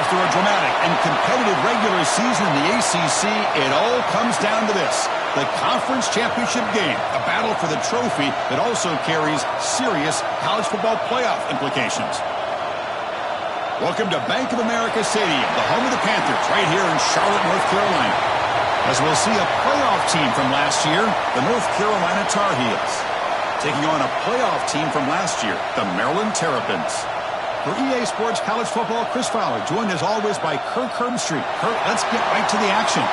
After a dramatic and competitive regular season in the ACC, it all comes down to this: the conference championship game, a battle for the trophy that also carries serious college football playoff implications. Welcome to Bank of America Stadium, the home of the Panthers, right here in Charlotte, North Carolina. As we'll see a playoff team from last year, the North Carolina Tar Heels, taking on a playoff team from last year, the Maryland Terrapins. For EA Sports College Football, Chris Fowler, joined as always by Kirk Herbstreit. Kirk, let's get right to the action.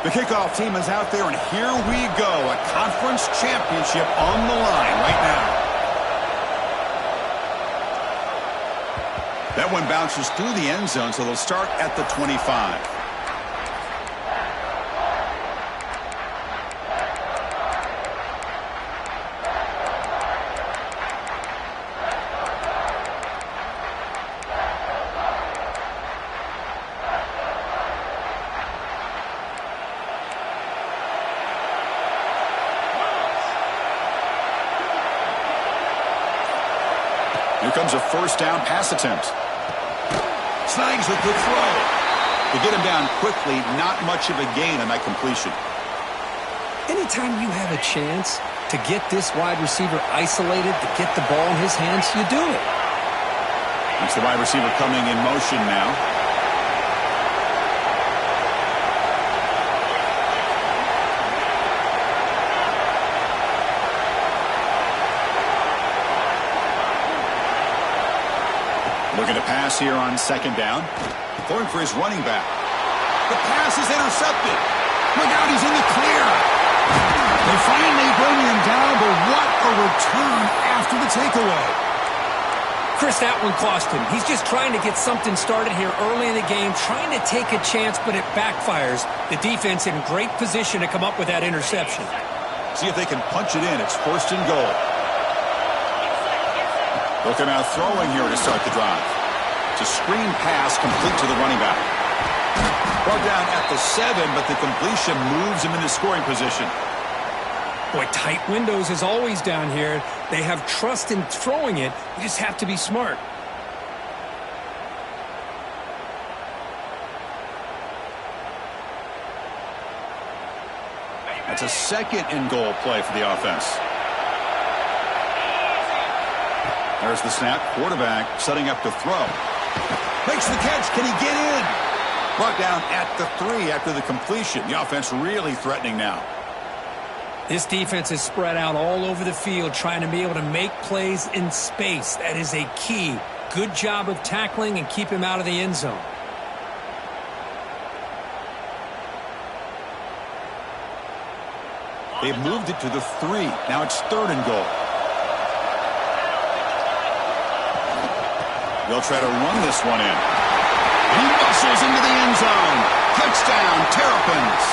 The kickoff team is out there, and here we go. A conference championship on the line right now. That one bounces through the end zone, so they'll start at the 25. Here comes a first down pass attempt. Snags with the throw. To get him down quickly, not much of a gain on that completion. Anytime you have a chance to get this wide receiver isolated, to get the ball in his hands, you do it. It's the wide receiver coming in motion now. Looking to pass here on second down. Going for his running back. The pass is intercepted. Look out, he's in the clear. They finally bring him down, but what a return after the takeaway. Chris, that one cost him. He's just trying to get something started here early in the game, trying to take a chance, but it backfires. The defense in great position to come up with that interception. See if they can punch it in. It's first and goal. They'll come out throwing here to start the drive. It's a screen pass complete to the running back. Brought down at the 7, but the completion moves him into scoring position. Boy, tight windows is always down here. They have trust in throwing it. You just have to be smart. That's a second and goal play for the offense. There's the snap. Quarterback setting up to throw. Makes the catch. Can he get in? Brought down at the 3 after the completion. The offense really threatening now. This defense is spread out all over the field, trying to be able to make plays in space. That is a key. Good job of tackling and keep him out of the end zone. They've moved it to the 3. Now it's third and goal. They'll try to run this one in. He muscles into the end zone. Touchdown, Terrapins.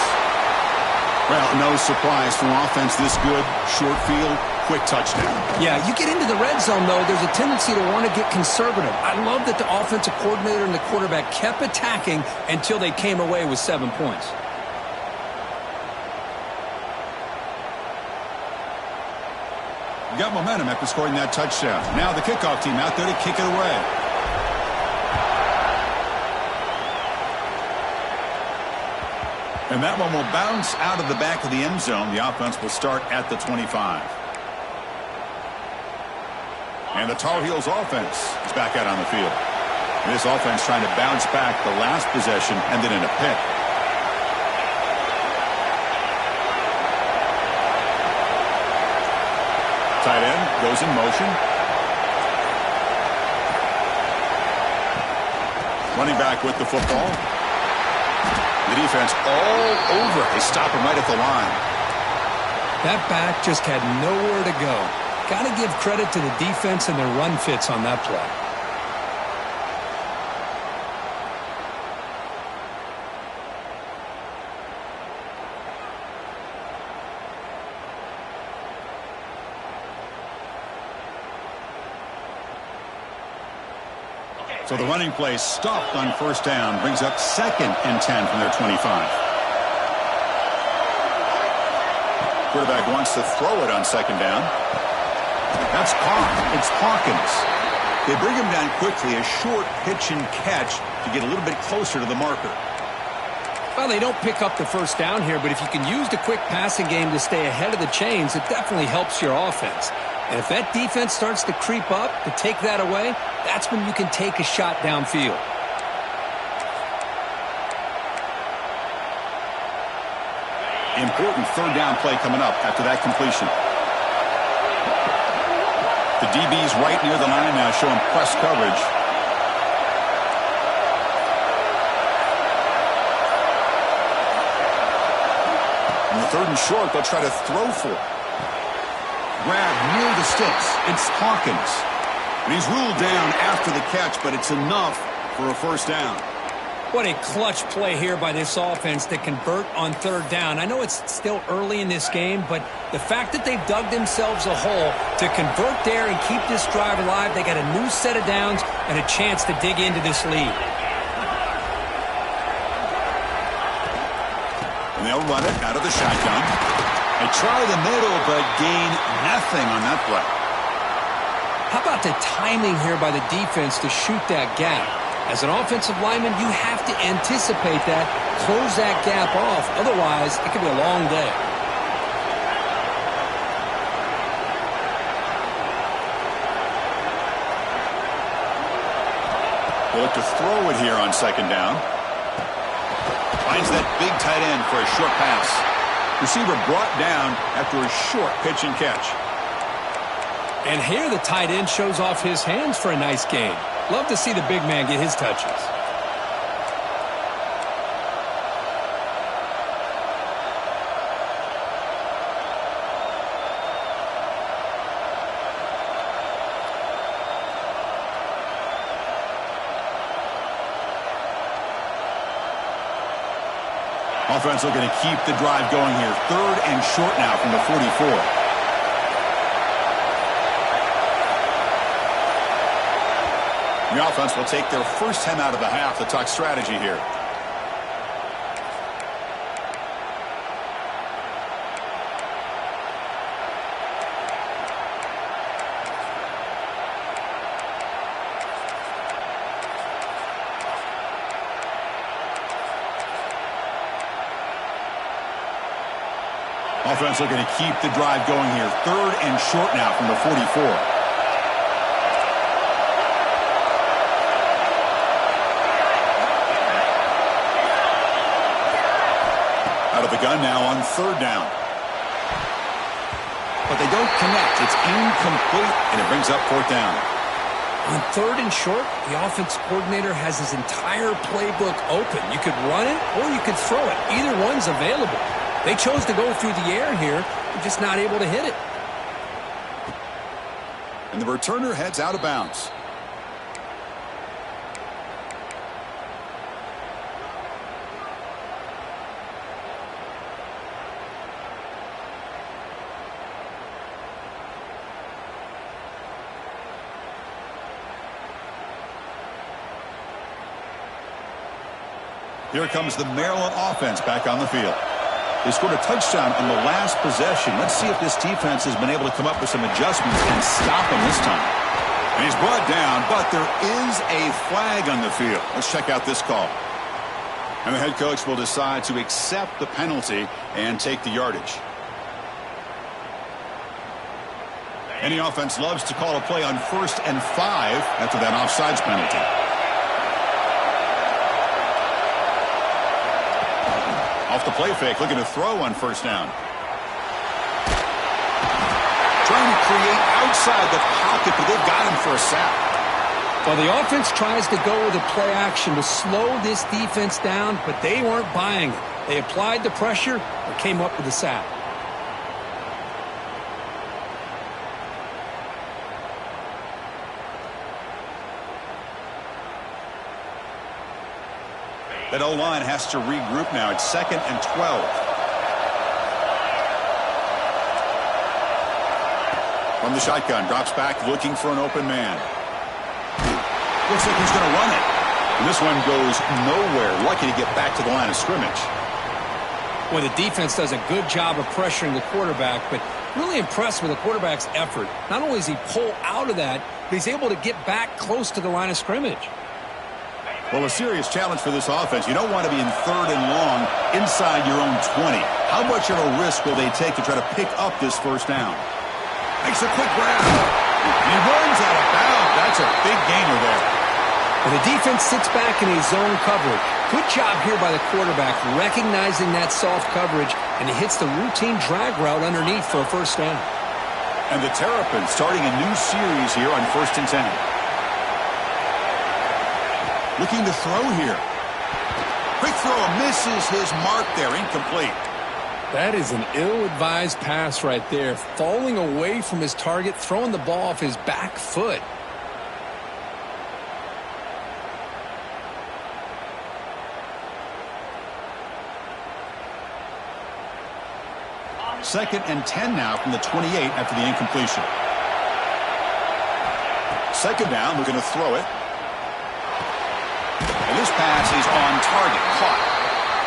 Well, no surprise from offense this good. Short field, quick touchdown. Yeah, you get into the red zone, though, there's a tendency to want to get conservative. I love that the offensive coordinator and the quarterback kept attacking until they came away with 7 points. Got momentum after scoring that touchdown. Now the kickoff team out there to kick it away. And that one will bounce out of the back of the end zone. The offense will start at the 25. And the Tar Heels offense is back out on the field. And this offense trying to bounce back the last possession and then in a pick. Tight end goes in motion. Running back with the football. defense all over. They stop him right at the line. That back just had nowhere to go. Got to give credit to the defense and their run fits on that play. So the running play stopped on first down, brings up 2nd and 10 from their 25. Quarterback wants to throw it on 2nd down. That's caught. It's Hawkins. They bring him down quickly, a short pitch and catch to get a little bit closer to the marker. Well, they don't pick up the first down here, but if you can use the quick passing game to stay ahead of the chains, it definitely helps your offense. And if that defense starts to creep up to take that away, that's when you can take a shot downfield. Important 3rd down play coming up after that completion. The DB's right near the line now, showing press coverage. On the 3rd and short, they'll try to throw for it. Grab near the sticks. It's Hawkins. And he's ruled down after the catch, but it's enough for a first down. What a clutch play here by this offense to convert on 3rd down. I know it's still early in this game, but the fact that they've dug themselves a hole to convert there and keep this drive alive, they got a new set of downs and a chance to dig into this lead. And they'll run it out of the shotgun. They try the middle, but gain nothing on that play. How about the timing here by the defense to shoot that gap? As an offensive lineman, you have to anticipate that, close that gap off. Otherwise, it could be a long day. They look to throw it here on 2nd down. Finds that big tight end for a short pass. Receiver brought down after a short pitch and catch. And here the tight end shows off his hands for a nice gain. Love to see the big man get his touches. Offense looking to keep the drive going here. 3rd and short now from the 44. The offense will take their first 10 out of the half to talk strategy here. Offense looking to keep the drive going here. 3rd and short now from the 44. Out of the gun now on 3rd down. But they don't connect. It's incomplete, and it brings up 4th down. On 3rd and short, the offense coordinator has his entire playbook open. You could run it or you could throw it. Either one's available. They chose to go through the air here. They're just not able to hit it. And the returner heads out of bounds. Here comes the Maryland offense back on the field. They scored a touchdown on the last possession. Let's see if this defense has been able to come up with some adjustments and stop him this time. And he's brought down, but there is a flag on the field. Let's check out this call. And the head coach will decide to accept the penalty and take the yardage. Any offense loves to call a play on 1st and 5 after that offsides penalty. Off the play fake, looking to throw on 1st down. Trying to create outside the pocket, but they've got him for a sack. Well, the offense tries to go with a play action to slow this defense down, but they weren't buying it. They applied the pressure and came up with a sack. That O-line has to regroup now. It's 2nd and 12. From the shotgun, drops back looking for an open man. Looks like he's going to run it. And this one goes nowhere. Lucky to get back to the line of scrimmage. Well, the defense does a good job of pressuring the quarterback, but really impressed with the quarterback's effort. Not only does he pull out of that, but he's able to get back close to the line of scrimmage. Well, a serious challenge for this offense. You don't want to be in 3rd and long inside your own 20. How much of a risk will they take to try to pick up this first down? Makes a quick grab. He runs out of bounds. That's a big gainer there. Well, the defense sits back in a zone coverage. Good job here by the quarterback recognizing that soft coverage, and he hits the routine drag route underneath for a first down. And the Terrapins starting a new series here on 1st and 10. Looking to throw here. Quick throw, misses his mark there, incomplete. That is an ill-advised pass right there. Falling away from his target, throwing the ball off his back foot. Second and 10 now from the 28 after the incompletion. 2nd down, looking to throw it. And this pass is on target, caught.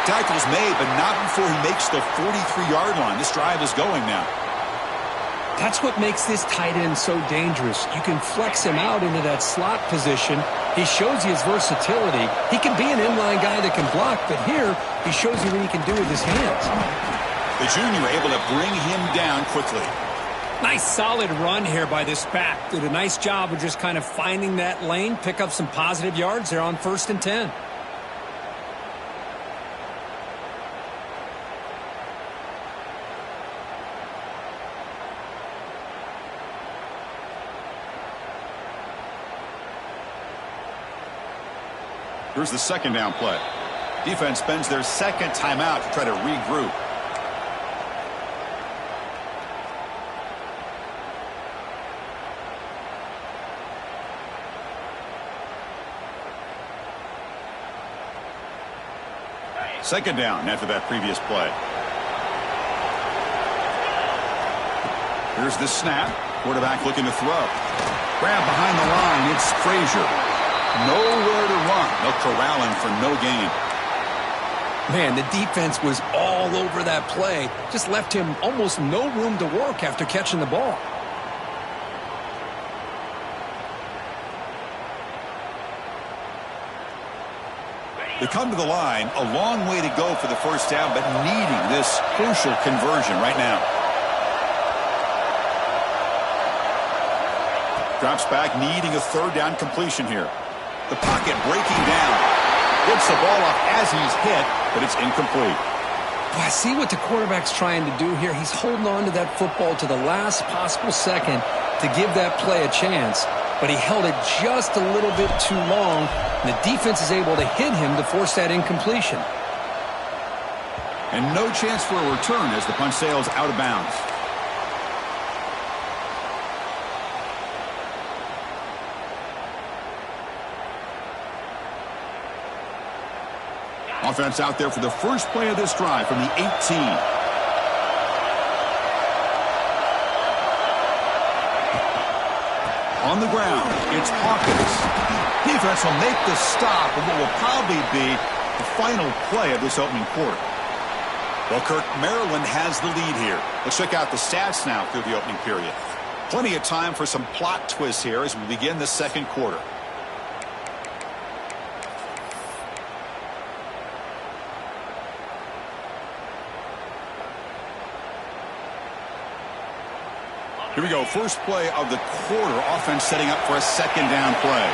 Tackle's made, but not before he makes the 43-yard line. This drive is going now. That's what makes this tight end so dangerous. You can flex him out into that slot position. He shows you his versatility. He can be an inline guy that can block, but here he shows you what he can do with his hands. The junior able to bring him down quickly. Nice solid run here by this back. Did a nice job of just kind of finding that lane, pick up some positive yards there on 1st and 10. Here's the 2nd down play. Defense spends their 2nd timeout to try to regroup. Second down after that previous play. Here's the snap. Quarterback looking to throw. Grab behind the line. It's Frazier. Nowhere to run. They'll corral him for no gain. Man, the defense was all over that play. Just left him almost no room to work after catching the ball. They come to the line, a long way to go for the first down, but needing this crucial conversion right now. Drops back, needing a 3rd down completion here. The pocket breaking down. Gets the ball off as he's hit, but it's incomplete. Well, I see what the quarterback's trying to do here. He's holding on to that football to the last possible second to give that play a chance. But he held it just a little bit too long, and the defense is able to hit him to force that incompletion. And no chance for a return as the punt sails out of bounds. Offense out there for the first play of this drive from the 18. On the ground, it's Hawkins. Defense will make the stop of what will probably be the final play of this opening quarter. Well, Kirk, Maryland has the lead here. Let's check out the stats now through the opening period. Plenty of time for some plot twists here as we begin the 2nd quarter. Here we go. First play of the quarter. Offense setting up for a 2nd down play.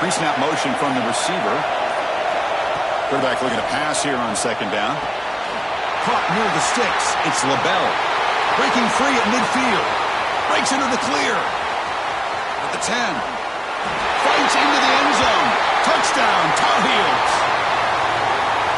Pre-snap motion from the receiver. Quarterback looking to pass here on 2nd down. Caught near the sticks. It's LaBelle. Breaking free at midfield. breaks into the clear. At the 10. Fights into the end zone. Touchdown, Tar Heels.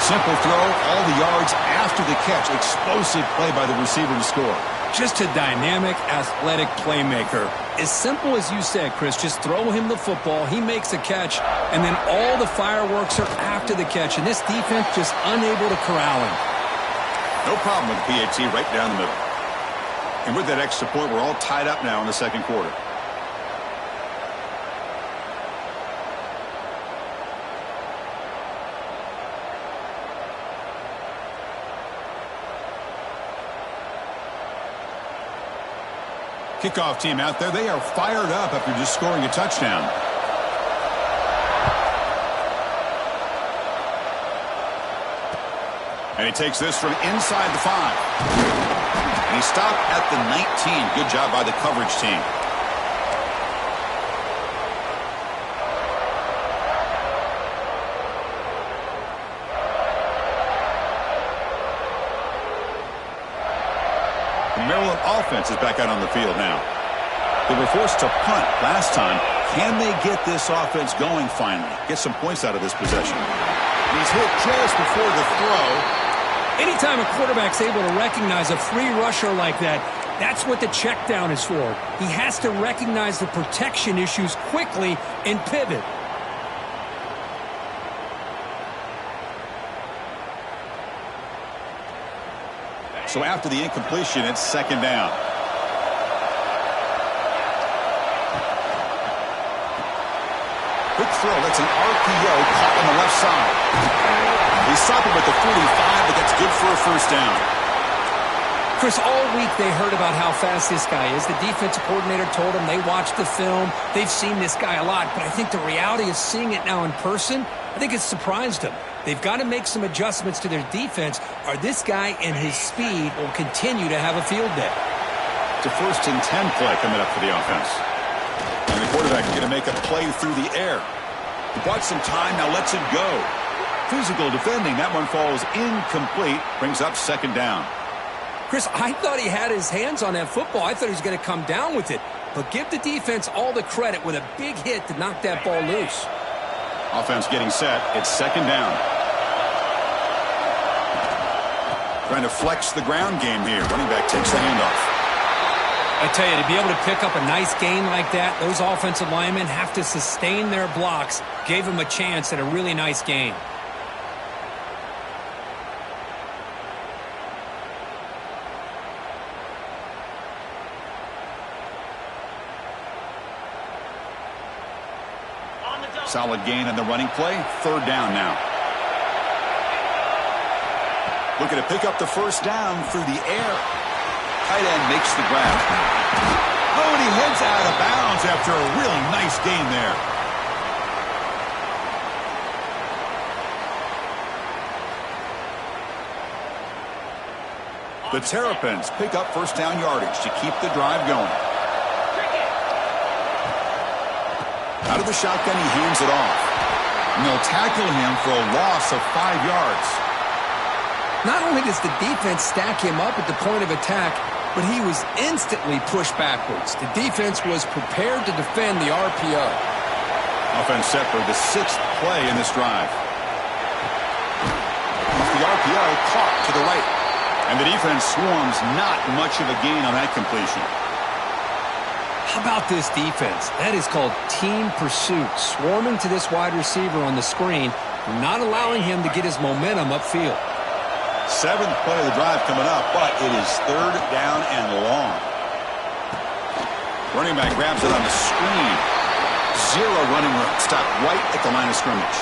Simple throw, all the yards after the catch. Explosive play by the receiver to score. Just a dynamic, athletic playmaker. As simple as you said, Chris, just throw him the football, he makes a catch, and then all the fireworks are after the catch, and this defense just unable to corral him. No problem with the PAT right down the middle. And with that extra point, we're all tied up now in the second quarter. Kickoff team out there. They are fired up after just scoring a touchdown. And he takes this from inside the 5. And he stopped at the 19. Good job by the coverage team. The Maryland offense is back out on the field now. They were forced to punt last time. Can they get this offense going finally? Get some points out of this possession. He's hit just before the throw. Anytime a quarterback's able to recognize a free rusher like that, that's what the check down is for. He has to recognize the protection issues quickly and pivot. So after the incompletion, it's second down. Quick throw. That's an RPO caught on the left side. He stopped him at the 45, but that's good for a first down. Chris, all week they heard about how fast this guy is. The defensive coordinator told them they watched the film. They've seen this guy a lot, but I think the reality is seeing it now in person, I think it's surprised them. They've got to make some adjustments to their defense, or this guy and his speed will continue to have a field day. It's a 1st and 10 play coming up for the offense. And the quarterback is going to make a play through the air. He bought some time, now lets it go. Physical defending, that one falls incomplete, brings up second down. Chris, I thought he had his hands on that football. I thought he was going to come down with it. But give the defense all the credit with a big hit to knock that ball loose. Offense getting set. It's second down. Trying to flex the ground game here. Running back takes the handoff. I tell you, to be able to pick up a nice gain like that, those offensive linemen have to sustain their blocks. Gave him a chance at a really nice gain. Solid gain on the running play. Third down now. Looking to pick up the first down through the air. Tight end makes the grab. Oh, and he heads out of bounds after a really nice gain there. The Terrapins pick up first down yardage to keep the drive going. Out of the shotgun, he hands it off. And they'll tackle him for a loss of 5 yards. Not only does the defense stack him up at the point of attack, but he was instantly pushed backwards. The defense was prepared to defend the RPO. Offense set for the 6th play in this drive. The RPO caught to the right. And the defense swarms, not much of a gain on that completion. How about this defense? That is called team pursuit. Swarming to this wide receiver on the screen, not allowing him to get his momentum upfield. 7th play of the drive coming up, but it is third down and long. Running back grabs it on the screen. 0 running room. Stopped right at the line of scrimmage.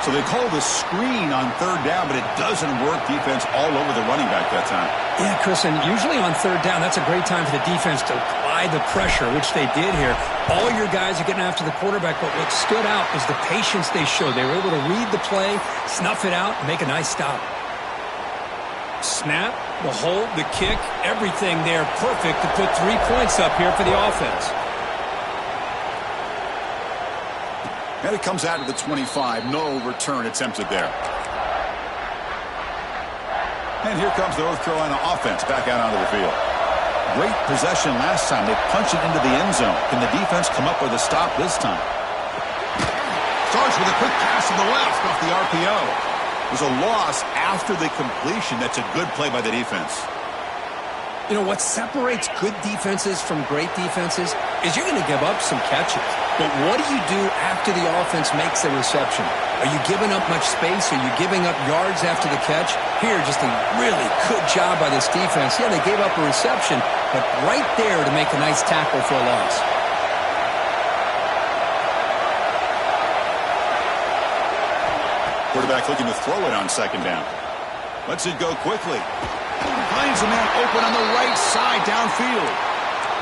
So they call the screen on third down, but it doesn't work. Defense all over the running back that time. Yeah, Chris, and usually on third down, that's a great time for the defense to apply the pressure, which they did here. All your guys are getting after the quarterback, but what stood out was the patience they showed. They were able to read the play, snuff it out, and make a nice stop. Snap, the hold, the kick, everything there perfect to put 3 points up here for the offense. And it comes out to the 25. No return attempted there. And here comes the North Carolina offense back out onto the field. Great possession last time. They punched it into the end zone. Can the defense come up with a stop this time? Starts with a quick pass to the left off the RPO. There's a loss after the completion. That's a good play by the defense. You know, what separates good defenses from great defenses is you're going to give up some catches. But what do you do after the offense makes a reception? Are you giving up much space? Are you giving up yards after the catch? Here, just a really good job by this defense. Yeah, they gave up a reception, but right there to make a nice tackle for a loss. Quarterback looking to throw it on second down. Lets it go quickly. Finds a man open on the right side downfield.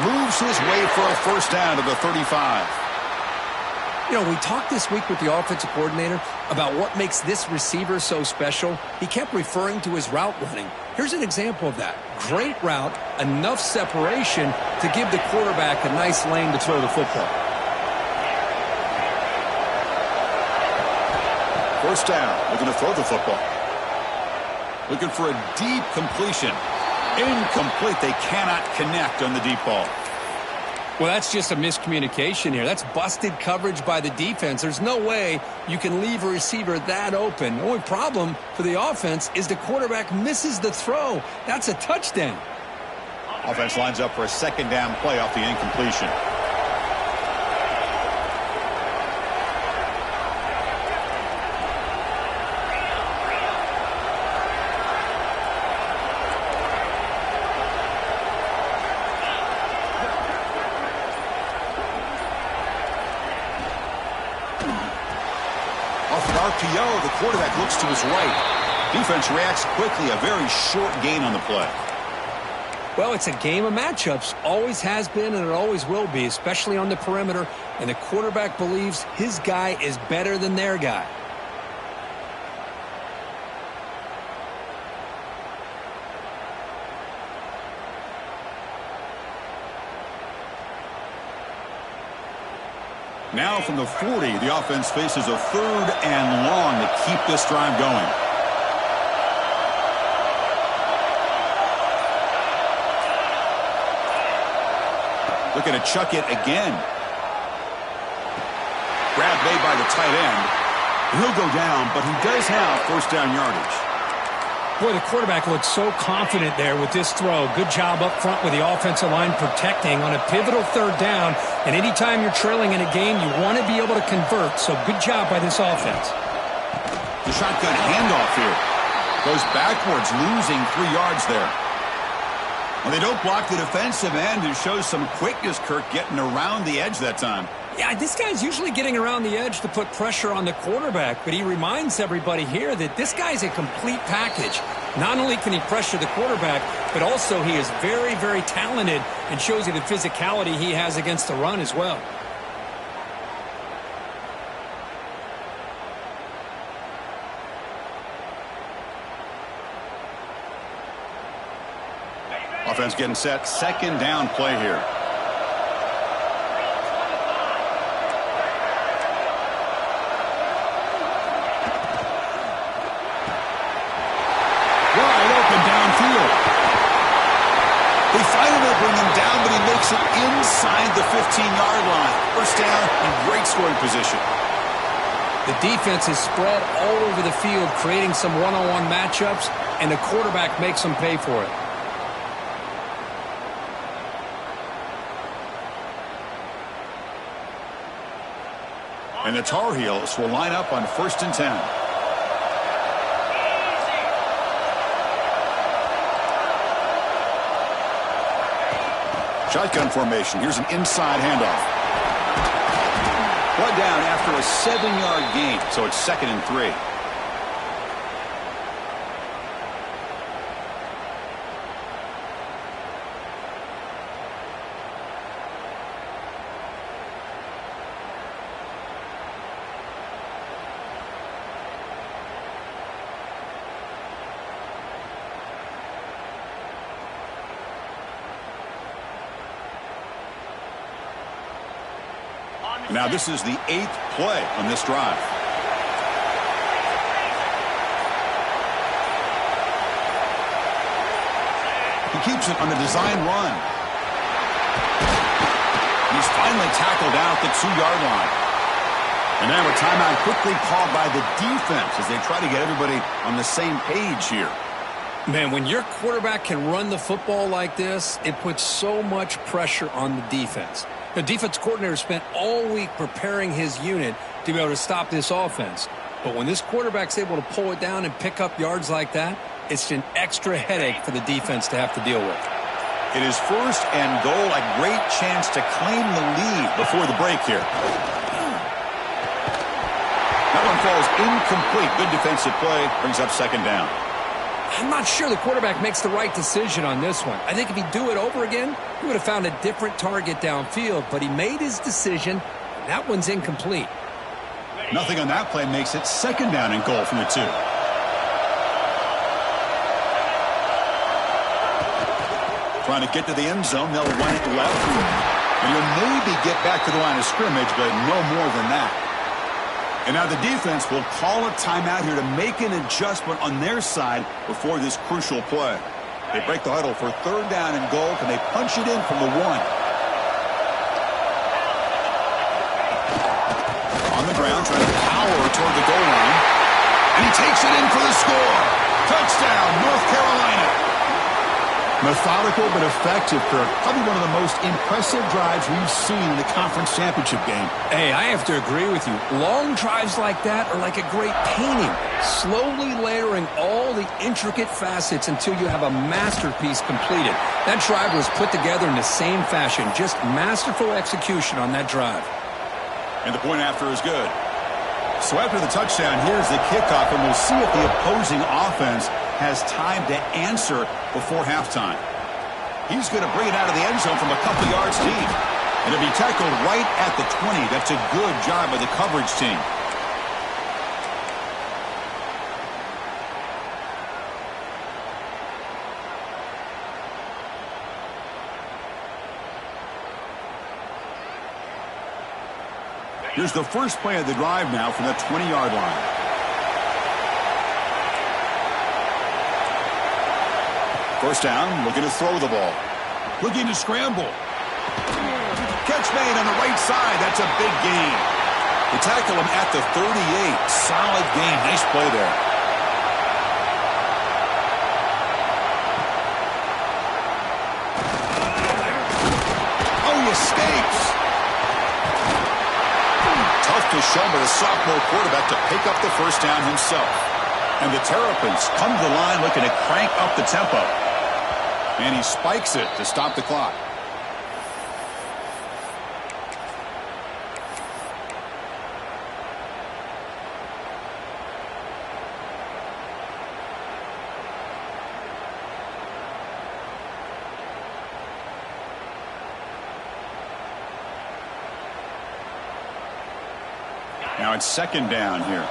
Moves his way for a first down to the 35. You know, we talked this week with the offensive coordinator about what makes this receiver so special. He kept referring to his route running. Here's an example of that. Great route, enough separation to give the quarterback a nice lane to throw the football. First down, looking to throw the football. Looking for a deep completion. Incomplete. They cannot connect on the deep ball. Well, that's just a miscommunication here. That's busted coverage by the defense. There's no way you can leave a receiver that open. The only problem for the offense is the quarterback misses the throw. That's a touchdown. Offense lines up for a second down play off the incompletion. RPO, the quarterback looks to his right. Defense reacts quickly. A very short gain on the play. Well, it's a game of matchups. Always has been and it always will be, especially on the perimeter. And the quarterback believes his guy is better than their guy. Now from the 40, the offense faces a third and long to keep this drive going. Looking to chuck it again. Grab made by the tight end. He'll go down, but he does have first down yardage. Boy, the quarterback looks so confident there with this throw. Good job up front with the offensive line protecting on a pivotal third down. And anytime you're trailing in a game, you want to be able to convert. So good job by this offense. The shotgun handoff here. Goes backwards, losing 3 yards there. Well, they don't block the defensive end, who shows some quickness, Kirk, getting around the edge that time. Yeah, this guy's usually getting around the edge to put pressure on the quarterback, but he reminds everybody here that this guy's a complete package. Not only can he pressure the quarterback, but also he is very, very talented and shows you the physicality he has against the run as well. Offense getting set. Second down play here. They finally bring him down, but he makes it inside the 15-yard line. First down in great scoring position. The defense is spread all over the field, creating some one-on-one matchups, and the quarterback makes them pay for it. And the Tar Heels will line up on 1st and 10. Shotgun formation. Here's an inside handoff. Brought down after a 7-yard gain, so it's 2nd and 3. Now this is the 8th play on this drive. He keeps it on the design run. He's finally tackled out at the 2-yard line. And now a timeout quickly called by the defense as they try to get everybody on the same page here. Man, when your quarterback can run the football like this, it puts so much pressure on the defense. The defense coordinator spent all week preparing his unit to be able to stop this offense. But when this quarterback's able to pull it down and pick up yards like that, it's an extra headache for the defense to have to deal with. It is 1st and goal, a great chance to claim the lead before the break here. That one falls incomplete. Good defensive play, brings up 2nd down. I'm not sure the quarterback makes the right decision on this one. I think if he'd do it over again, he would have found a different target downfield, but he made his decision. That one's incomplete. Nothing on that play makes it 2nd down and goal from the 2. Trying to get to the end zone, they'll run it left. And you'll maybe get back to the line of scrimmage, but no more than that. And now the defense will call a timeout here to make an adjustment on their side before this crucial play. They break the huddle for 3rd down and goal. Can they punch it in from the 1? On the ground, trying to power toward the goal line. And he takes it in for the score. Touchdown, North Carolina. Methodical but effective, Kirk. Probably one of the most impressive drives we've seen in the conference championship game. Hey, I have to agree with you. Long drives like that are like a great painting. Slowly layering all the intricate facets until you have a masterpiece completed. That drive was put together in the same fashion. Just masterful execution on that drive. And the point after is good. So after the touchdown, here's the kickoff, and we'll see if the opposing offense has time to answer before halftime. He's going to bring it out of the end zone from a couple yards deep. And it'll be tackled right at the 20. That's a good job by the coverage team. Here's the first play of the drive now from the 20-yard line. First down, looking to throw the ball. Looking to scramble. Catch made on the right side. That's a big gain. They tackle him at the 38. Solid gain. Nice play there. Oh, he escapes. Tough to show by the sophomore quarterback to pick up the first down himself. And the Terrapins come to the line looking to crank up the tempo. And he spikes it to stop the clock. Now it's 2nd down here.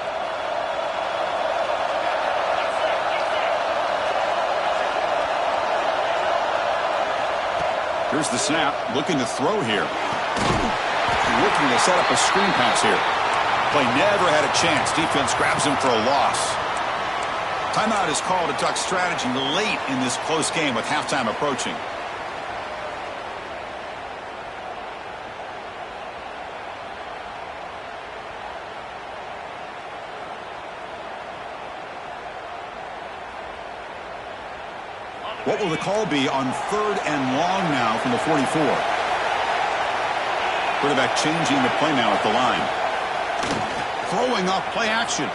Here's the snap, looking to throw here. Looking to set up a screen pass here. Play never had a chance. Defense grabs him for a loss. Timeout is called to duck strategy late in this close game with halftime approaching. What will the call be on 3rd and long now from the 44? Quarterback changing the play now at the line. Throwing off play action.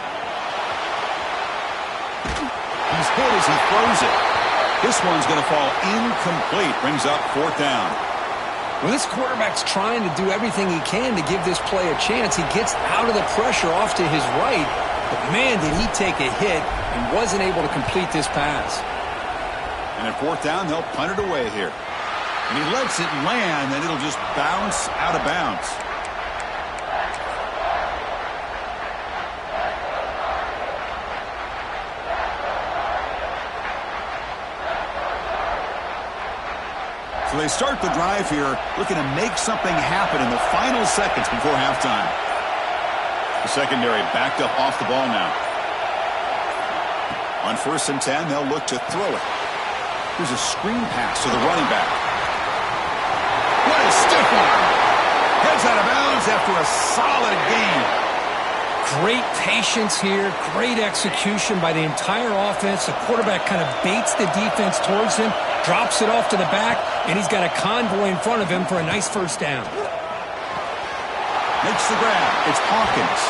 He's hit as he throws it. This one's going to fall incomplete. Brings up 4th down. Well, this quarterback's trying to do everything he can to give this play a chance. He gets out of the pressure off to his right. But, man, did he take a hit and wasn't able to complete this pass. And at 4th down, they'll punt it away here. And he lets it land, and it'll just bounce out of bounds. So they start the drive here, looking to make something happen in the final seconds before halftime. The secondary backed up off the ball now. On 1st and 10, they'll look to throw it. Here's a screen pass to the running back. What a stiff one! Heads out of bounds after a solid gain. Great patience here, great execution by the entire offense. The quarterback kind of baits the defense towards him, drops it off to the back, and he's got a convoy in front of him for a nice first down. Makes the grab. It's Hawkins.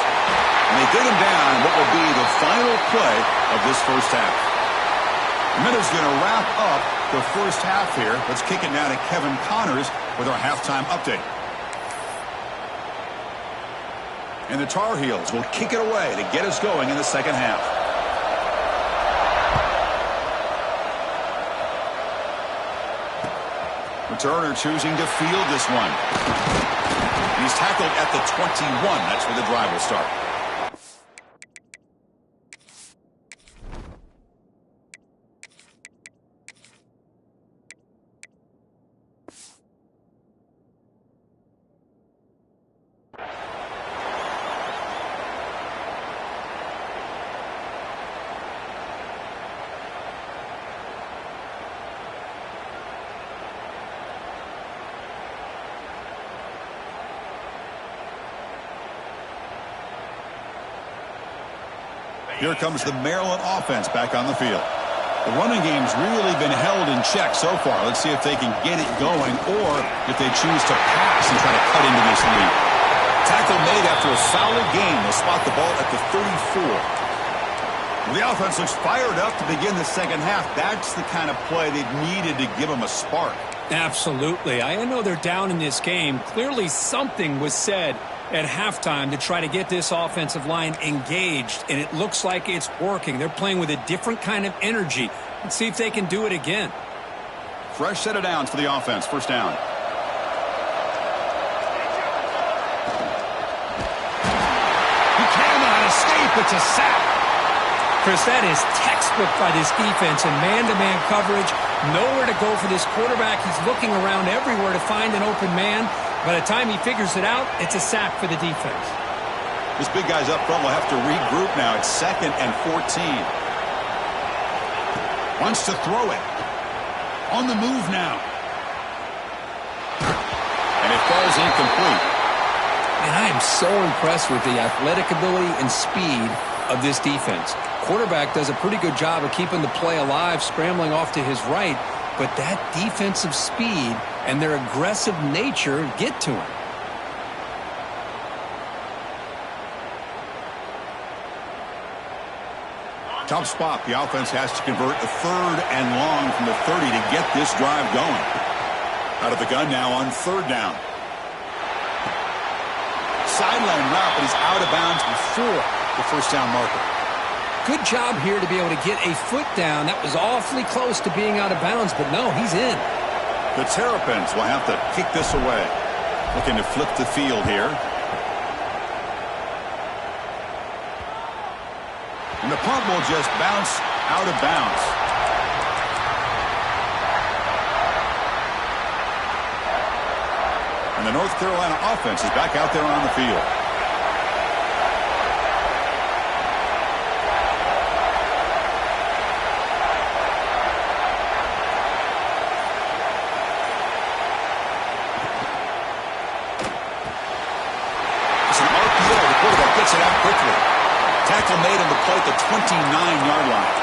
And they get him down in what will be the final play of this first half. Miller's going to wrap up the first half here. Let's kick it now to Kevin Connors with our halftime update. And the Tar Heels will kick it away to get us going in the second half. Returner choosing to field this one. He's tackled at the 21. That's where the drive will start. Here comes the Maryland offense back on the field. The running game's really been held in check so far. Let's see if they can get it going or if they choose to pass and try to cut into this lead. Tackle made after a solid gain. They'll spot the ball at the 34. The offense looks fired up to begin the second half. That's the kind of play they've needed to give them a spark. Absolutely. I know they're down in this game. Clearly something was said at halftime to try to get this offensive line engaged, and it looks like it's working. They're playing with a different kind of energy. Let's see if they can do it again. Fresh set of downs for the offense. First down. He cannot escape. It's a sack. Chris, that is textbook by this defense in man-to-man coverage. Nowhere to go for this quarterback. He's looking around everywhere to find an open man. By the time he figures it out, it's a sack for the defense. This big guy's up front will have to regroup now. It's 2nd and 14. Wants to throw it. On the move now. And it falls incomplete. And I am so impressed with the athletic ability and speed of this defense. Quarterback does a pretty good job of keeping the play alive, scrambling off to his right, but that defensive speed and their aggressive nature get to him. Tough spot. The offense has to convert a 3rd and long from the 30 to get this drive going. Out of the gun now on 3rd down. Sideline route, but he's out of bounds before the first down marker. Good job here to be able to get a foot down. That was awfully close to being out of bounds, but no, he's in. The Terrapins will have to kick this away. Looking to flip the field here. And the punt will just bounce out of bounds. And the North Carolina offense is back out there on the field. Gets it out quickly. Tackle made on the play at the 29-yard line.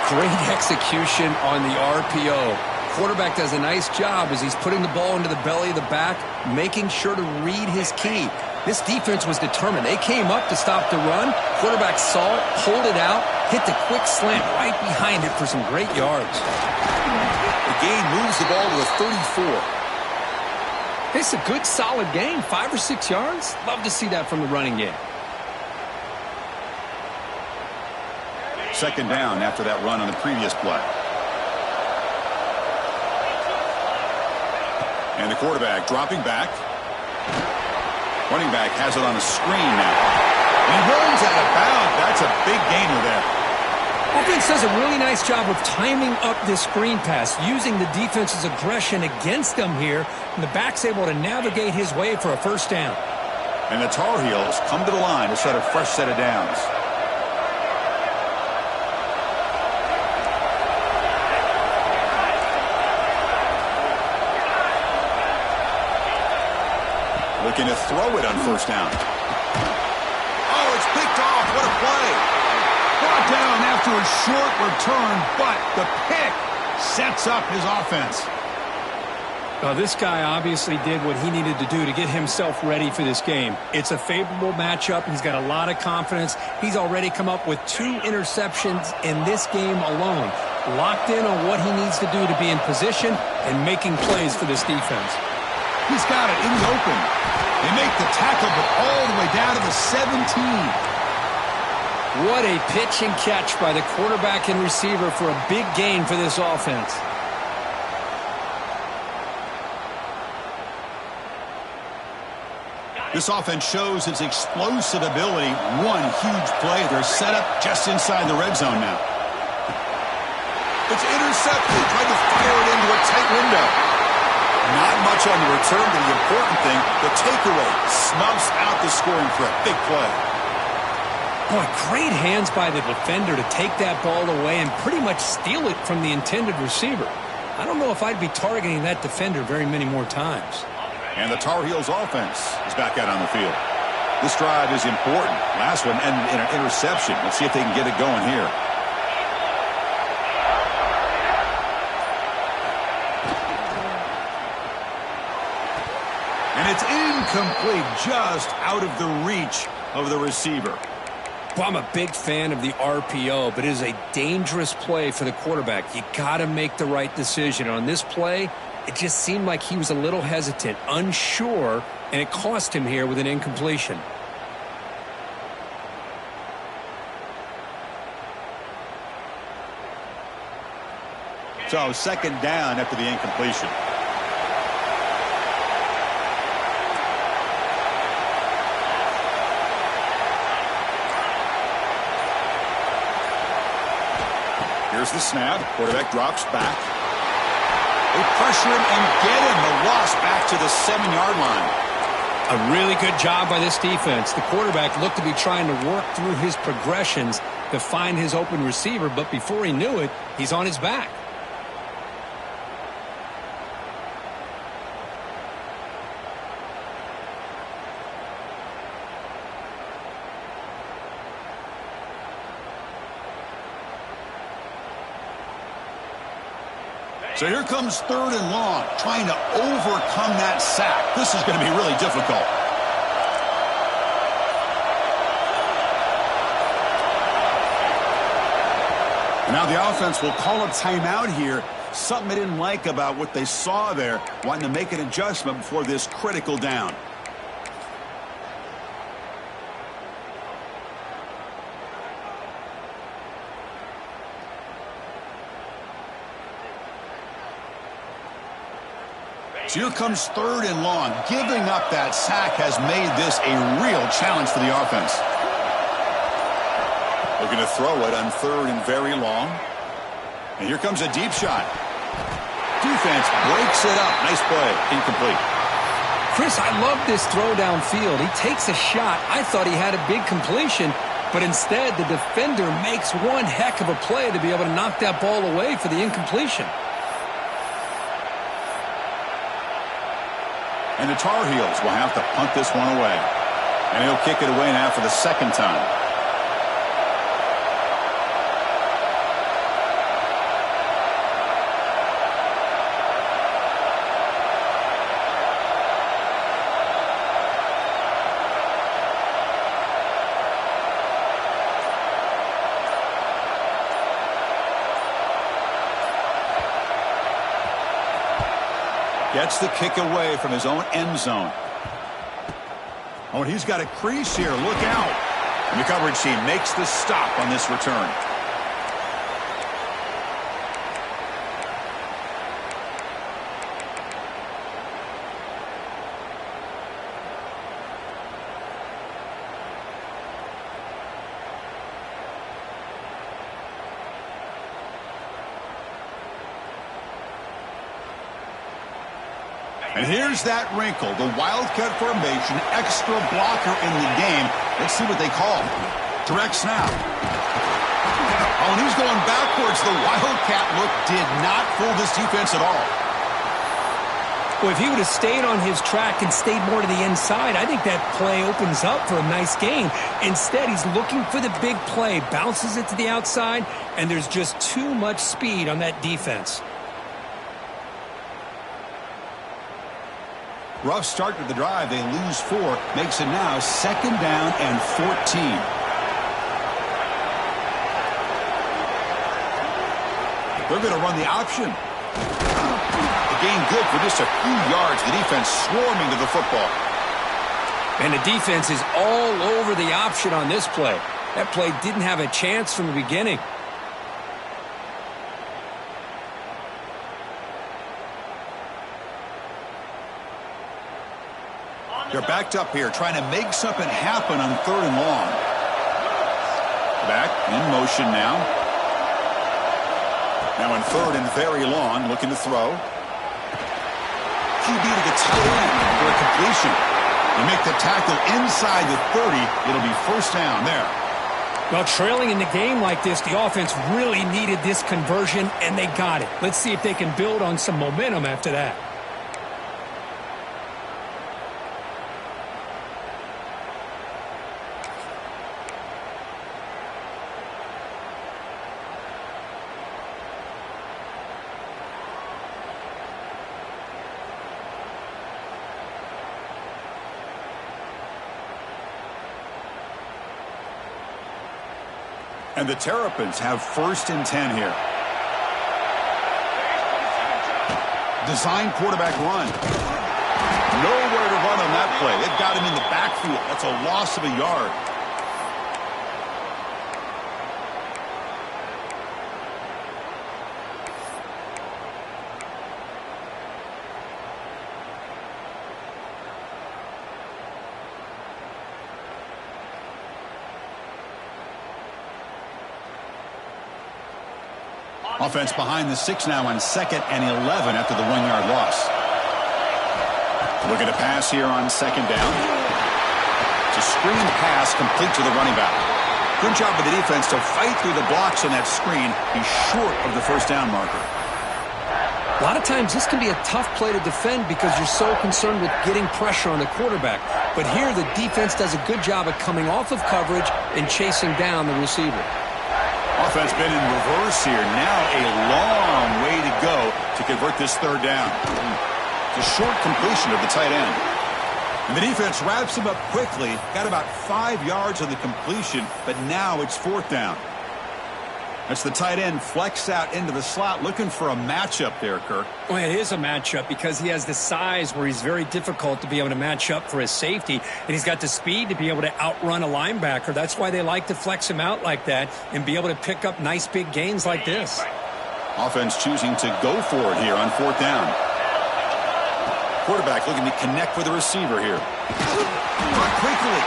Great execution on the RPO. Quarterback does a nice job as he's putting the ball into the belly of the back, making sure to read his key. This defense was determined. They came up to stop the run. Quarterback saw it, pulled it out, hit the quick slant right behind it for some great yards. The gain moves the ball to the 34. It's a good, solid gain. 5 or 6 yards. Love to see that from the running game. 2nd down after that run on the previous play. And the quarterback dropping back. Running back has it on a screen now. He runs out of bounds. That's a big gainer there. Offense does a really nice job of timing up this screen pass, using the defense's aggression against them here, and the back's able to navigate his way for a first down. And the Tar Heels come to the line to set a fresh set of downs. Looking to throw it on first down. Oh, it's picked off. What a play. Brought down after a short return, but the pick sets up his offense. This guy obviously did what he needed to do to get himself ready for this game. It's a favorable matchup. He's got a lot of confidence. He's already come up with 2 interceptions in this game alone. Locked in on what he needs to do to be in position and making plays for this defense. He's got it in the open. They make the tackle, but all the way down to the 17. What a pitch and catch by the quarterback and receiver for a big gain for this offense. This offense shows its explosive ability. One huge play. They're set up just inside the red zone now. It's intercepted. Tried to fire it into a tight window. Not much on the return, but the important thing, the takeaway snubs out the scoring threat. Big play. Boy, great hands by the defender to take that ball away and pretty much steal it from the intended receiver. I don't know if I'd be targeting that defender very many more times. And the Tar Heels offense is back out on the field. This drive is important. Last one ended in an interception. Let's see if they can get it going here. And it's incomplete, just out of the reach of the receiver. Well, I'm a big fan of the RPO, but it is a dangerous play for the quarterback. You got to make the right decision. On this play, it just seemed like he was a little hesitant, unsure, and it cost him here with an incompletion. So, second down after the incompletion. Here's the snap. Quarterback drops back. They pressure him and get him. The loss back to the 7-yard line. A really good job by this defense. The quarterback looked to be trying to work through his progressions to find his open receiver, but before he knew it, he's on his back. So here comes 3rd and long, trying to overcome that sack. This is going to be really difficult. And now the offense will call a timeout here. Something they didn't like about what they saw there, wanting to make an adjustment before this critical down. So here comes 3rd and long. Giving up that sack has made this a real challenge for the offense. Looking to throw it on 3rd and very long. And here comes a deep shot. Defense breaks it up. Nice play. Incomplete. Chris, I love this throw downfield. He takes a shot. I thought he had a big completion, but instead the defender makes one heck of a play to be able to knock that ball away for the incompletion. And the Tar Heels will have to punt this one away. And he'll kick it away now for the 2nd time. Gets the kick away from his own end zone. Oh, and he's got a crease here. Look out. And the coverage team makes the stop on this return. And here's that wrinkle, the Wildcat formation, extra blocker in the game. Let's see what they call. Direct snap. Oh, and he's going backwards. The Wildcat look did not fool this defense at all. Well, if he would have stayed on his track and stayed more to the inside, I think that play opens up for a nice gain. Instead, he's looking for the big play, bounces it to the outside, and there's just too much speed on that defense. Rough start to the drive. They lose 4. Makes it now 2nd down and 14. They're going to run the option. The gain good for just a few yards. The defense swarming to the football. And the defense is all over the option on this play. That play didn't have a chance from the beginning. They're backed up here, trying to make something happen on 3rd and long. Back in motion now. Now in 3rd and very long, looking to throw. QB to the tight end for a completion. They make the tackle inside the 30. It'll be 1st down there. Well, trailing in the game like this, the offense really needed this conversion, and they got it. Let's see if they can build on some momentum after that. And the Terrapins have 1st and 10 here. Design quarterback run. Nowhere to run on that play. They've got him in the backfield. That's a loss of a yard. Offense behind the 6 now on 2nd and 11 after the 1-yard loss. Looking to pass here on 2nd down. It's a screen pass complete to the running back. Good job by the defense to fight through the blocks on that screen. He's short of the 1st down marker. A lot of times this can be a tough play to defend because you're so concerned with getting pressure on the quarterback. But here the defense does a good job of coming off of coverage and chasing down the receiver. Offense been in reverse here. Now a long way to go to convert this 3rd down. It's a short completion of the tight end. And the defense wraps him up quickly. Got about 5 yards on the completion, but now it's 4th down. That's the tight end flexed out into the slot, looking for a matchup there, Kirk. Well, it is a matchup because he has the size where he's very difficult to be able to match up for his safety, and he's got the speed to be able to outrun a linebacker. That's why they like to flex him out like that and be able to pick up nice big gains like this. Offense choosing to go for it here on 4th down. Quarterback looking to connect with the receiver here. Quickly.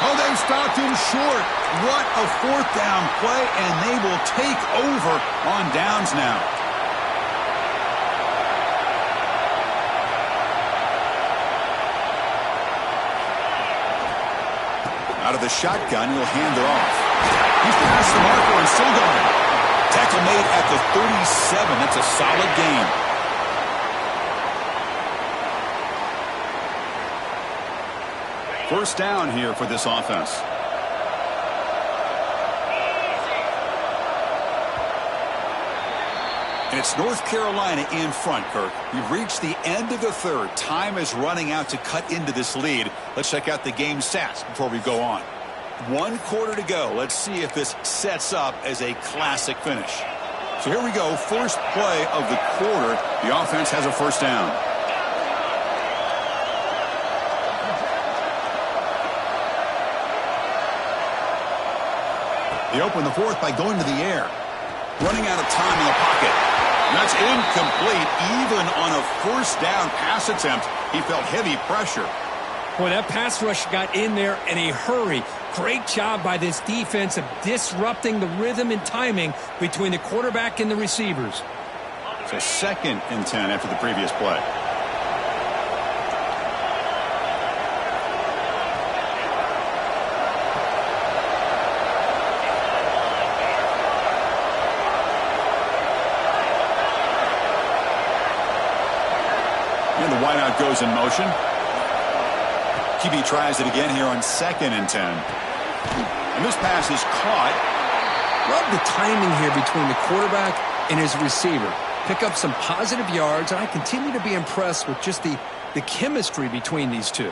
Oh, they stopped him short. What a 4th down play, and they will take over on downs now. Out of the shotgun, he'll hand it off. He's past the marker and still going. Tackle made at the 37. That's a solid gain. First down here for this offense. And it's North Carolina in front, Kirk. We've reached the end of the 3rd. Time is running out to cut into this lead. Let's check out the game stats before we go on. 1 quarter to go. Let's see if this sets up as a classic finish. So here we go. First play of the quarter. The offense has a 1st down. They open the 4th by going to the air. Running out of time in the pocket. And that's incomplete. Even on a 1st down pass attempt, he felt heavy pressure. Boy, that pass rush got in there in a hurry. Great job by this defense of disrupting the rhythm and timing between the quarterback and the receivers. It's a 2nd and 10 after the previous play. it goes in motion. QB tries it again here on 2nd and 10. And this pass is caught. Love the timing here between the quarterback and his receiver. Pick up some positive yards, and I continue to be impressed with just the chemistry between these two.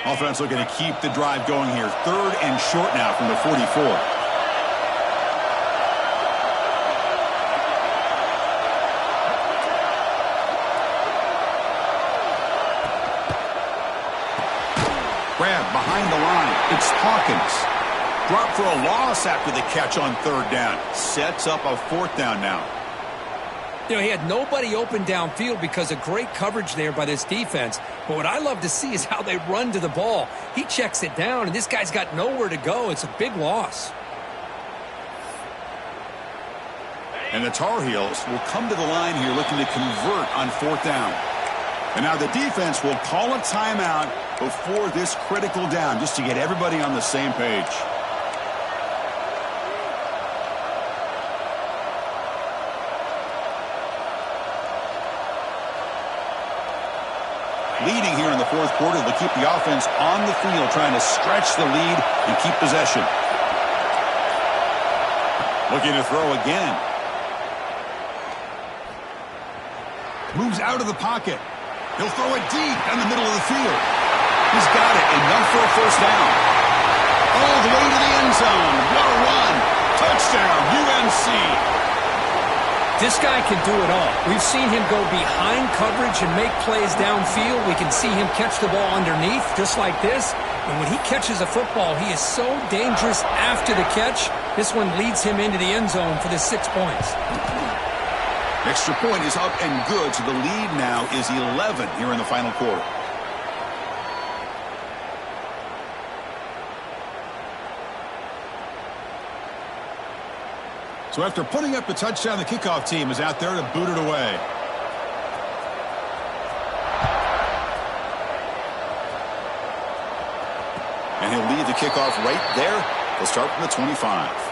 Offense looking to keep the drive going here. 3rd and short now from the 44. Grab behind the line. It's Hawkins. Drop for a loss after the catch on 3rd down. Sets up a 4th down now. You know, he had nobody open downfield because of great coverage there by this defense. But what I love to see is how they run to the ball. He checks it down, and this guy's got nowhere to go. It's a big loss. And the Tar Heels will come to the line here looking to convert on 4th down. And now the defense will call a timeout before this critical down just to get everybody on the same page. Leading here in the 4th quarter, they'll keep the offense on the field, trying to stretch the lead and keep possession. Looking to throw again. Moves out of the pocket. He'll throw it deep in the middle of the field. He's got it, enough for a 1st down. All the way to the end zone. What a run. Touchdown, UNC. This guy can do it all. We've seen him go behind coverage and make plays downfield. We can see him catch the ball underneath, just like this. And when he catches a football, he is so dangerous after the catch. This one leads him into the end zone for the 6 points. Extra point is up and good, so the lead now is 11 here in the final quarter. So after putting up the touchdown, the kickoff team is out there to boot it away. And he'll lead the kickoff right there. They'll start from the 25.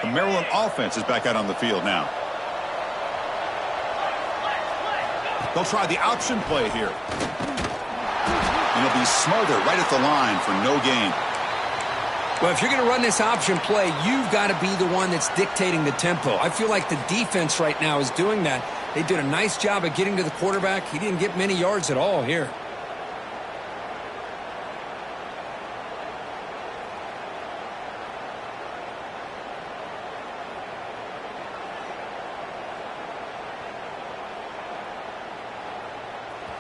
The Maryland offense is back out on the field now. They'll try the option play here. And it'll be Smother right at the line for no gain. Well, if you're going to run this option play, you've got to be the one that's dictating the tempo. I feel like the defense right now is doing that. They did a nice job of getting to the quarterback. He didn't get many yards at all here.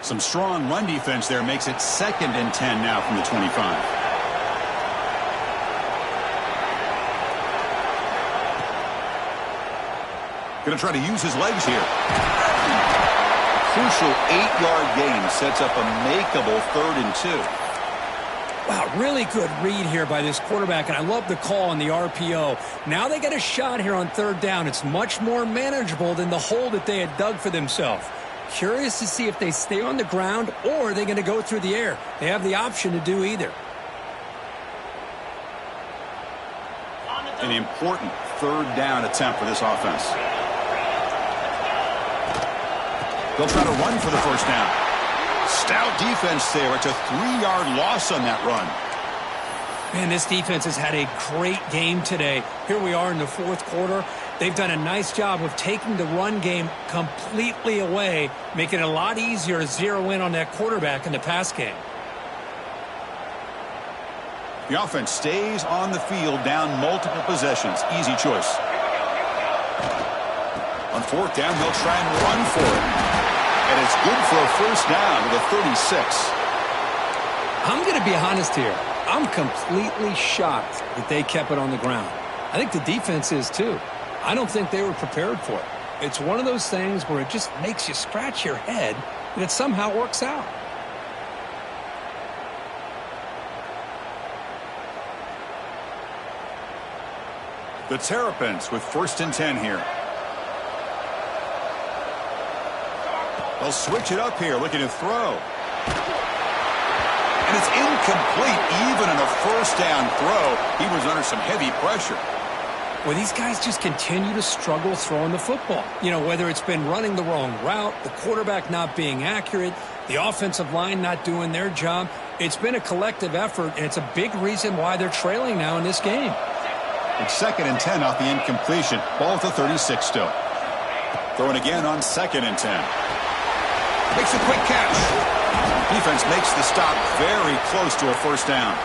Some strong run defense there makes it 2nd and 10 now from the 25. Going to try to use his legs here. Crucial 8-yard gain sets up a makeable 3rd and 2. Wow, really good read here by this quarterback, and I love the call on the RPO. Now they got a shot here on 3rd down. It's much more manageable than the hole that they had dug for themselves. Curious to see if they stay on the ground or are they going to go through the air. They have the option to do either. An important 3rd down attempt for this offense. They'll try to run for the 1st down. Stout defense there. It's a 3-yard loss on that run. Man, this defense has had a great game today. Here we are in the 4th quarter. They've done a nice job of taking the run game completely away, making it a lot easier to zero in on that quarterback in the pass game. The offense stays on the field, down multiple possessions. Easy choice. On 4th down, they'll try and run for it. And it's good for a 1st down to the 36. I'm going to be honest here. I'm completely shocked that they kept it on the ground. I think the defense is too. I don't think they were prepared for it. It's one of those things where it just makes you scratch your head that it somehow works out. The Terrapins with 1st and 10 here. They'll switch it up here, looking to throw. And it's incomplete. Even on a 1st down throw, he was under some heavy pressure. Well, these guys just continue to struggle throwing the football. You know, whether it's been running the wrong route, the quarterback not being accurate, the offensive line not doing their job. It's been a collective effort, and it's a big reason why they're trailing now in this game. It's 2nd and 10 off the incompletion. Ball at the 36 still. Throwing again on 2nd and 10. Makes a quick catch. Defense makes the stop very close to a 1st down.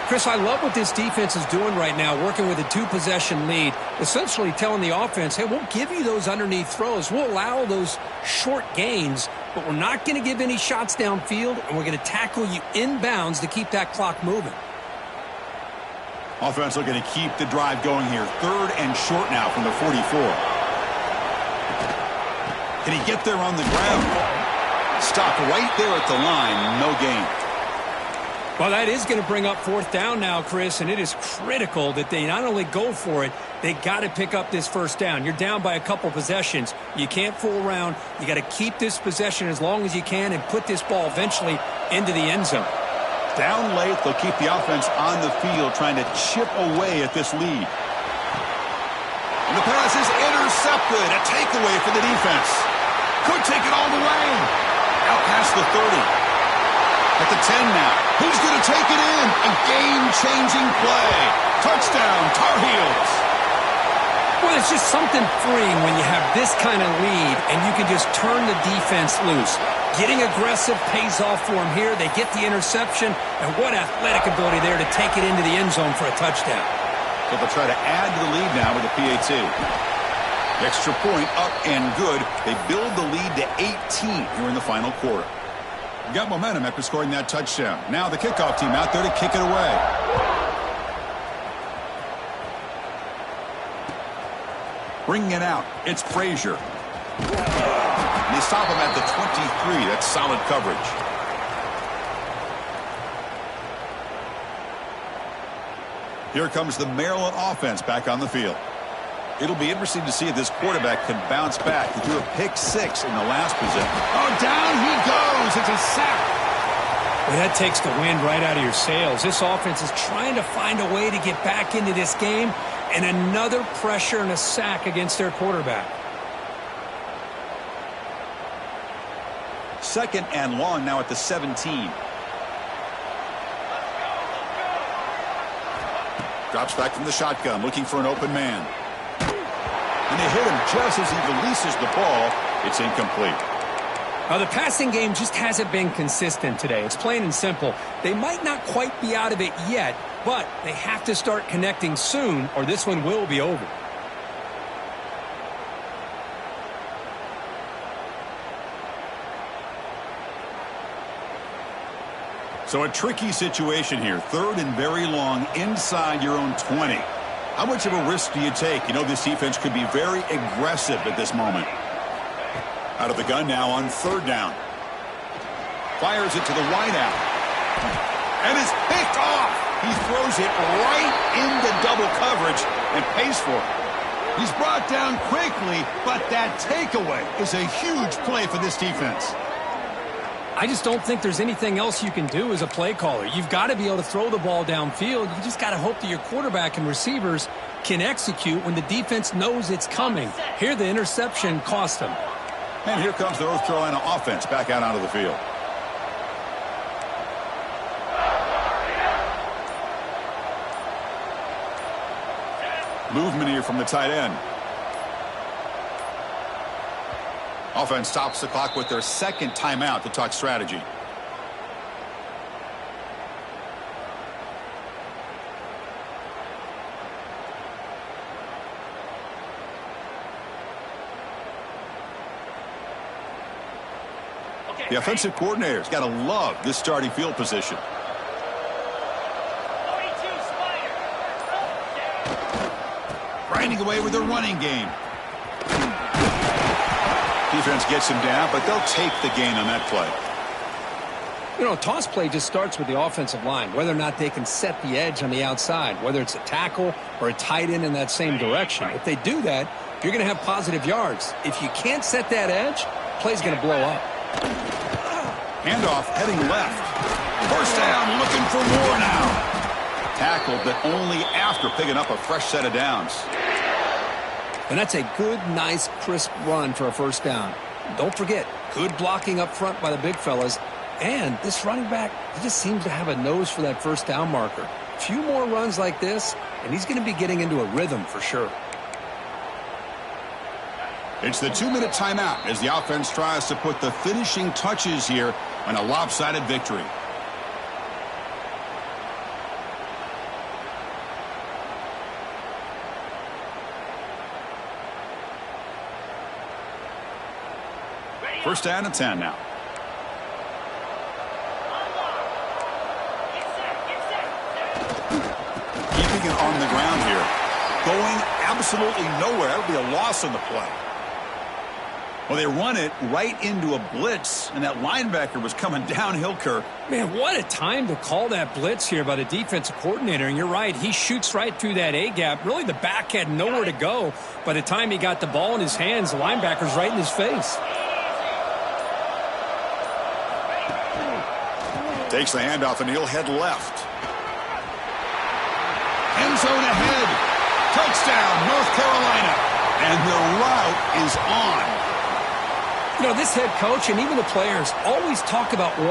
Chris, I love what this defense is doing right now, working with a 2-possession lead, essentially telling the offense, hey, we'll give you those underneath throws. We'll allow those short gains, but we're not going to give any shots downfield, and we're going to tackle you inbounds to keep that clock moving. Offense looking to keep the drive going here. 3rd and short now from the 44. Can he get there on the ground? Stopped right there at the line. No gain. Well, that is going to bring up 4th down now, Chris, and it is critical that they not only go for it, they got to pick up this 1st down. You're down by a couple possessions. You can't fool around. You got to keep this possession as long as you can and put this ball eventually into the end zone. Down late, they'll keep the offense on the field trying to chip away at this lead. And the pass is intercepted. A takeaway for the defense. Could take it all the way. Out past the 30. At the 10 now. Who's going to take it in? A game-changing play. Touchdown, Tar Heels. Well, it's just something freeing when you have this kind of lead and you can just turn the defense loose. Getting aggressive pays off for them here. They get the interception, and what athletic ability there to take it into the end zone for a touchdown. So they'll try to add to the lead now with a PAT. Extra point up and good. They build the lead to 18 here in the final quarter. Got momentum after scoring that touchdown. Now the kickoff team out there to kick it away. Bringing it out, it's Frazier. And they stop him at the 23. That's solid coverage. Here comes the Maryland offense back on the field. It'll be interesting to see if this quarterback can bounce back. He threw a pick-6 in the last possession. Oh, down he goes. It's a sack. Well, that takes the wind right out of your sails. This offense is trying to find a way to get back into this game, and another pressure and a sack against their quarterback. 2nd and long now at the 17. Drops back from the shotgun, looking for an open man. And they hit him just as he releases the ball. It's incomplete. Now, the passing game just hasn't been consistent today. It's plain and simple. They might not quite be out of it yet, but they have to start connecting soon, or this one will be over. So a tricky situation here. 3rd and very long inside your own 20. How much of a risk do you take? You know this defense could be very aggressive at this moment. Out of the gun now on 3rd down. Fires it to the wideout. And it's picked off. He throws it right into double coverage and pays for it. He's brought down quickly, but that takeaway is a huge play for this defense. I just don't think there's anything else you can do as a play caller. You've got to be able to throw the ball downfield. You just got to hope that your quarterback and receivers can execute when the defense knows it's coming. Here, the interception cost them. And here comes the North Carolina offense back out onto the field. Movement here from the tight end. Offense stops the clock with their 2nd timeout to talk strategy. The offensive coordinator's got to love this starting field position. Right finding a way with their running game. Defense gets him down, but they'll take the gain on that play. You know, a toss play just starts with the offensive line, whether or not they can set the edge on the outside, whether it's a tackle or a tight end in that same direction. If they do that, you're going to have positive yards. If you can't set that edge, play's going to blow up. Handoff heading left. First down, looking for more now. Tackled, but only after picking up a fresh set of downs. And that's a good, nice, crisp run for a first down. Don't forget, good blocking up front by the big fellas. And this running back, he just seems to have a nose for that first down marker. A few more runs like this, and he's going to be getting into a rhythm for sure. It's the 2-minute timeout as the offense tries to put the finishing touches here on a lopsided victory. First down and 10 now. Keeping it on the ground here. Going absolutely nowhere. That would be a loss on the play. Well, they run it right into a blitz, and that linebacker was coming downhill, Kirk. Man, what a time to call that blitz here by the defensive coordinator. And you're right, he shoots right through that A-gap. Really, the back had nowhere to go. By the time he got the ball in his hands, the linebacker's right in his face. Takes the handoff, and he'll head left. End zone ahead. Touchdown, North Carolina. And the route is on. You know, this head coach and even the players always talk about one